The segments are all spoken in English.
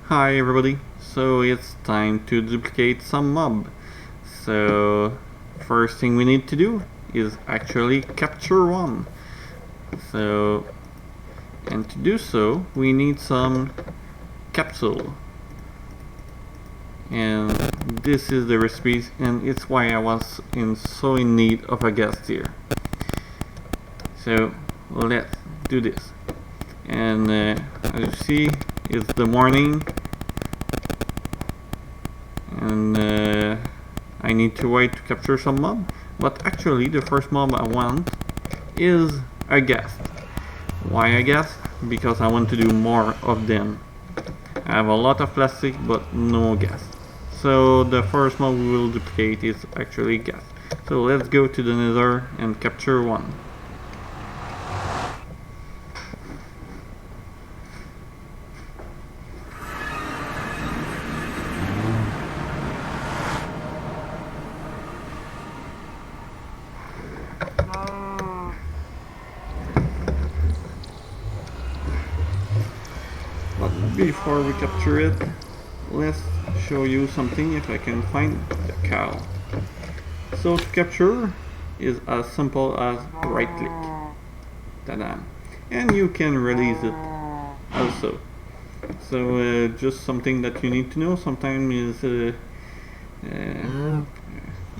Hi everybody, so it's time to duplicate some mob. So first thing we need to do is actually capture one. So, and to do so we need some capsule. And this is the recipes, and it's why I was so in need of a guest here. So let's do this. And as you see, it's the morning. And I need to wait to capture some mob, but actually the first mob I want is a ghast. Why a ghast? Because I want to do more of them. I have a lot of plastic but no ghast. So the first mob we will duplicate is actually ghast. So let's go to the nether and capture one. But before we capture it, let's show you something if I can find the cow. So to capture is as simple as right click. Ta-da! And you can release it also. So just something that you need to know sometimes is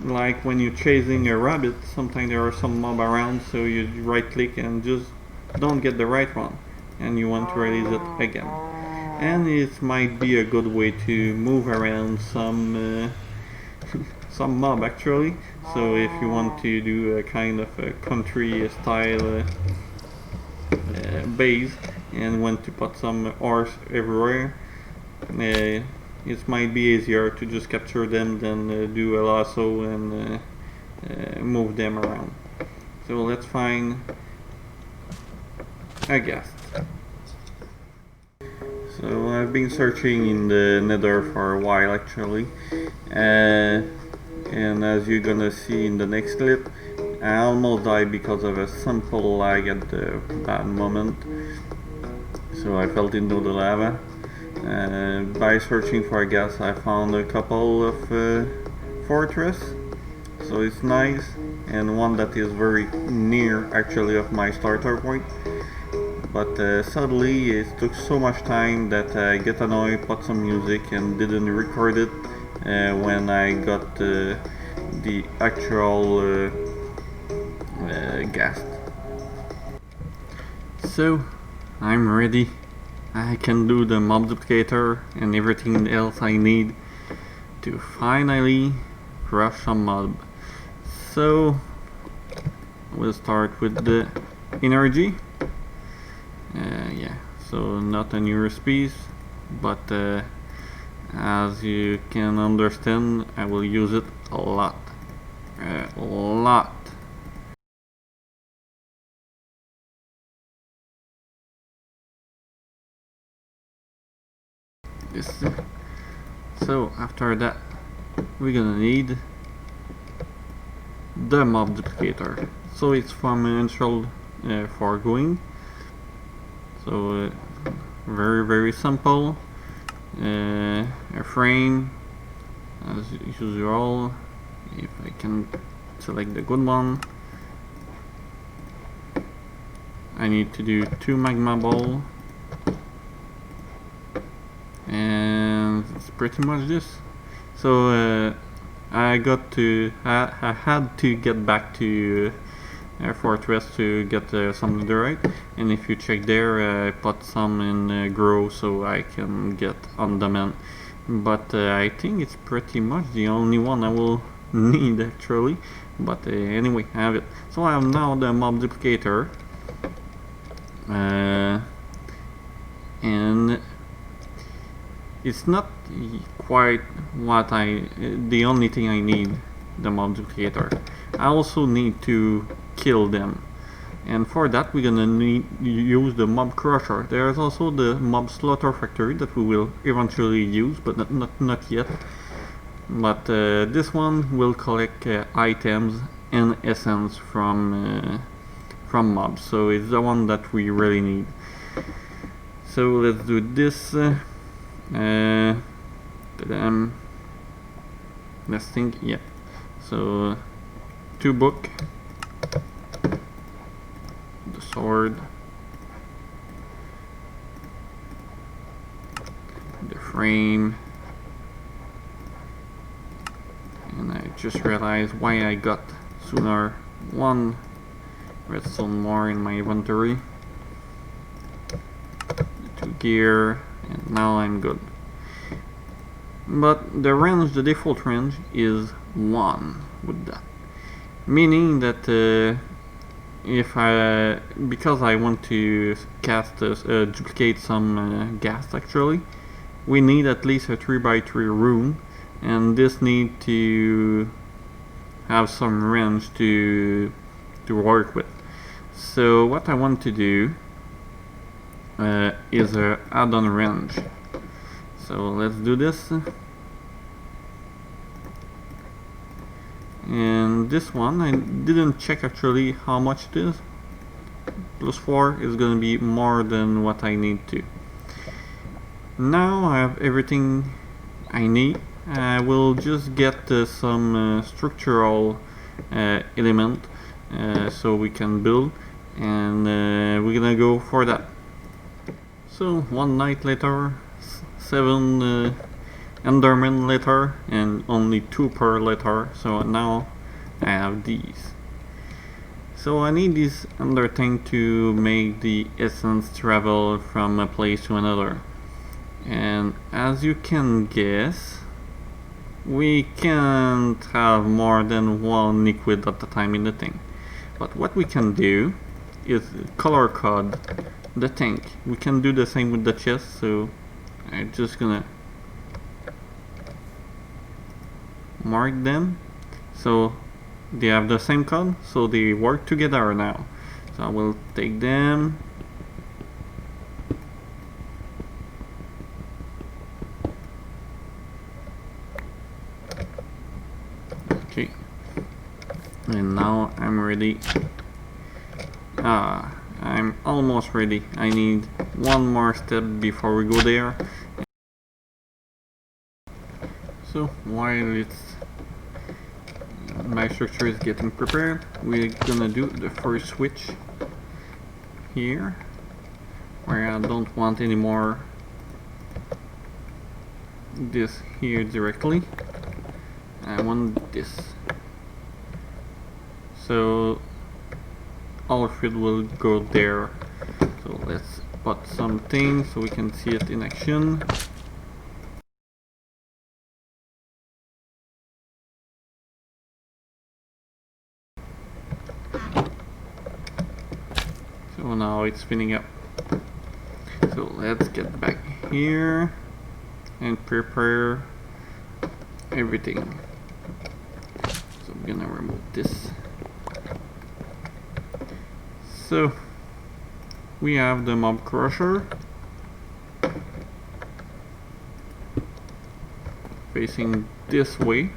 like when you're chasing a rabbit, sometimes there are some mob around, so you right click and just don't get the right one and you want to release it again. And it might be a good way to move around some some mob actually. So if you want to do a kind of a country style base and want to put some horse everywhere, it might be easier to just capture them than do a lasso and move them around. So let's find a ghast. So I've been searching in the nether for a while actually, and as you're gonna see in the next clip, I almost died because of a simple lag at the bad moment. So I fell into the lava. By searching for a ghast, I found a couple of fortress, so it's nice, and one that is very near actually of my starter point. But sadly it took so much time that I get annoyed, put some music and didn't record it when I got the actual ghast. So I'm ready. I can do the mob duplicator and everything else I need to finally crush some mob. So we'll start with the energy. Yeah, so not a new recipes, but as you can understand, I will use it a lot. A lot. This. So after that, we're gonna need the mob duplicator. So it's fundamental for going. So very simple. A frame as usual. If I can select the good one, I need to do 2 magma ball, and it's pretty much this. So I had to get back to fortress to get some netherite, and if you check there, I put some in grow so I can get on demand. But I think it's pretty much the only one I will need actually. But anyway, I have it. So I have now the mob duplicator, and it's not quite the only thing I need, the mob duplicator. I also need to kill them, and for that we're gonna need use the mob crusher. There's also the mob slaughter factory that we will eventually use, but not yet. But this one will collect items and essence from mobs, so it's the one that we really need. So let's do this. let's think. Yeah, so 2 book, the sword, the frame, and I just realized why I got sooner 1 redstone more in my inventory. 2 gear, and now I'm good. But the range, the default range is 1 with that, meaning that if I, because I want to cast duplicate some gas, actually we need at least a 3x3 room, and this need to have some range to work with. So what I want to do is a add-on range. So let's do this. And this one, I didn't check actually how much it is. +4 is going to be more than what I need to. Now I have everything I need. I will just get some structural element so we can build, and we're gonna go for that. So 1 night later, 7 Endermen later, and only 2 per later, so now I have these. So I need this Ender thing to make the essence travel from a place to another. And as you can guess, we can't have more than 1 liquid at a time in the thing. But what we can do is color code the tank. We can do the same with the chest, so I'm just gonna mark them so they have the same code, so they work together now. So I will take them, okay, and now I'm ready. I'm almost ready. I need 1 more step before we go there. So while my structure is getting prepared, we're gonna do the first switch here, where I don't want any more this here directly. I want this, so all of it will go there. So let's put something so we can see it in action. So now it's filling up. So let's get back here and prepare everything. So I'm gonna remove this. So we have the mob crusher facing this way,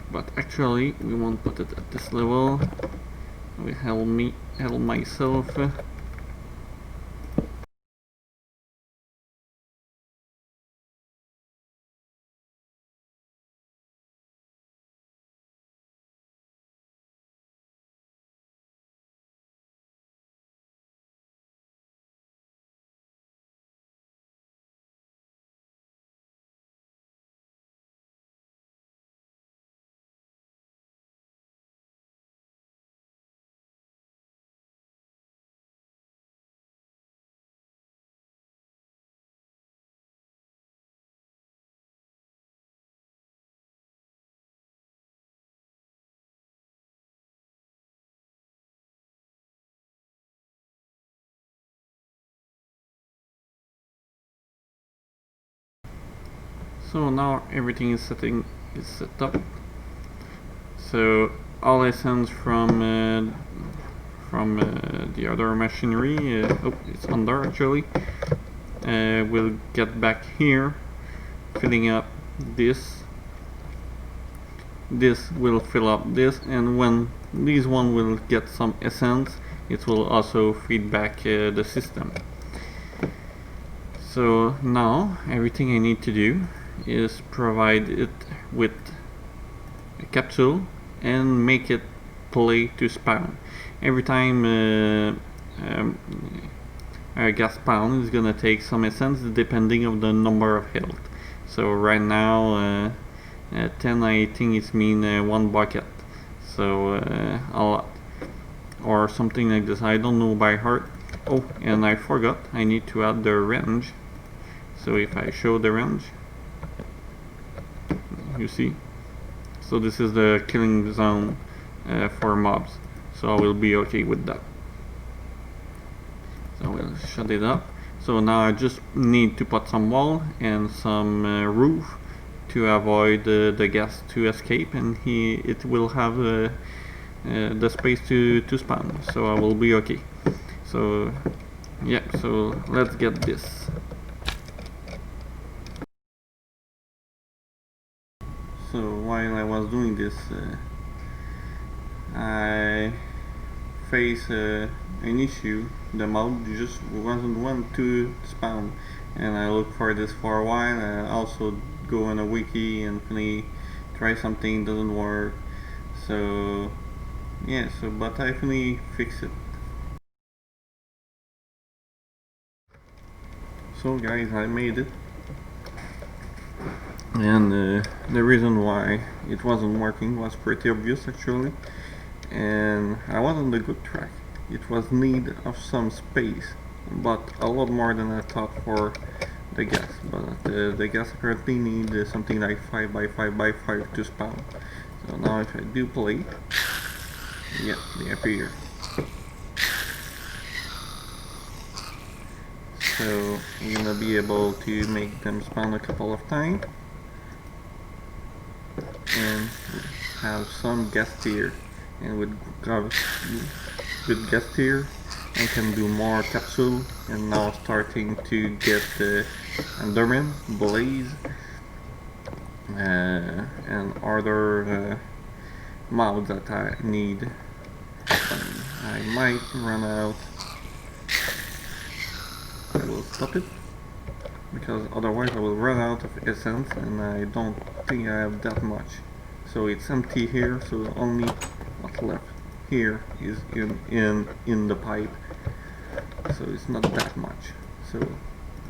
but actually we won't put it at this level. We help myself. So now everything is set up. So all essence from the other machinery, oh, it's under actually, will get back here, filling up this. This will fill up this, and when this one will get some essence, it will also feed back the system. So now everything I need to do is provide it with a capsule and make it play to spawn. Every time a gas spawn is gonna take some essence depending on the number of health. So right now 10 I think it mean one bucket, so a lot or something like this. I don't know by heart. Oh, and I forgot, I need to add the range. So if I show the range, you see, so this is the killing zone for mobs, so I will be okay with that. So we'll shut it up. So now I just need to put some wall and some roof to avoid the gas to escape, and it will have the space to spawn, so I will be okay. So yeah, so let's get this. So while I was doing this, I faced an issue. The mob just wasn't want to spawn, and I looked for this for a while. I also go on a wiki and finally try something, doesn't work. So yeah, but I finally fixed it. So guys, I made it, and the reason why it wasn't working was pretty obvious actually, and I was on the good track. It was need of some space, but a lot more than I thought for the gas. But the gas apparently need something like 5 by 5 by 5 to spawn. So now if I do play, yeah, they appear. So I'm gonna be able to make them spawn a couple of times and have some gas tier, and with gas tier I can do more capsule, and now starting to get the Enderman, Blaze, and other mods that I need. I might run out. I will stop it, because otherwise I will run out of essence, and I don't think I have that much. So it's empty here, so only what's left here is in the pipe, so it's not that much. So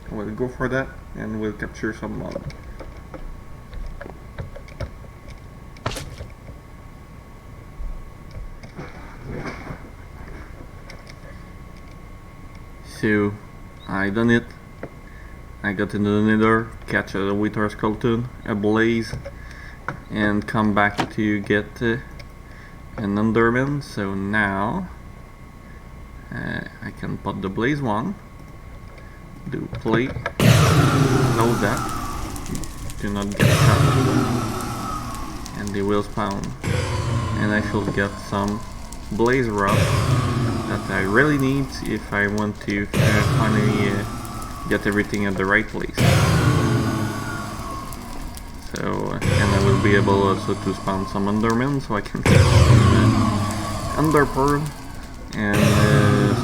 I will go for that, and we'll capture some mob. So I done it. I got into the nether, catch a wither skeleton, a blaze, and come back to get an enderman. So now I can put the blaze one, do play, load that, do not get shot, and they will spawn, and I should get some blaze rod that I really need if I want to finally get everything at the right place. So, and I will be able also to spawn some endermen, so I can get some ender pearl and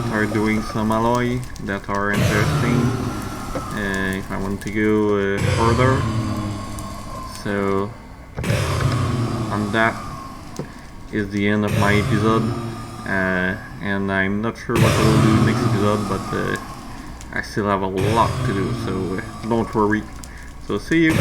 start doing some alloy that are interesting if I want to go further. So, and that is the end of my episode, and I'm not sure what I will do next episode, but I still have a lot to do, so don't worry. So see you.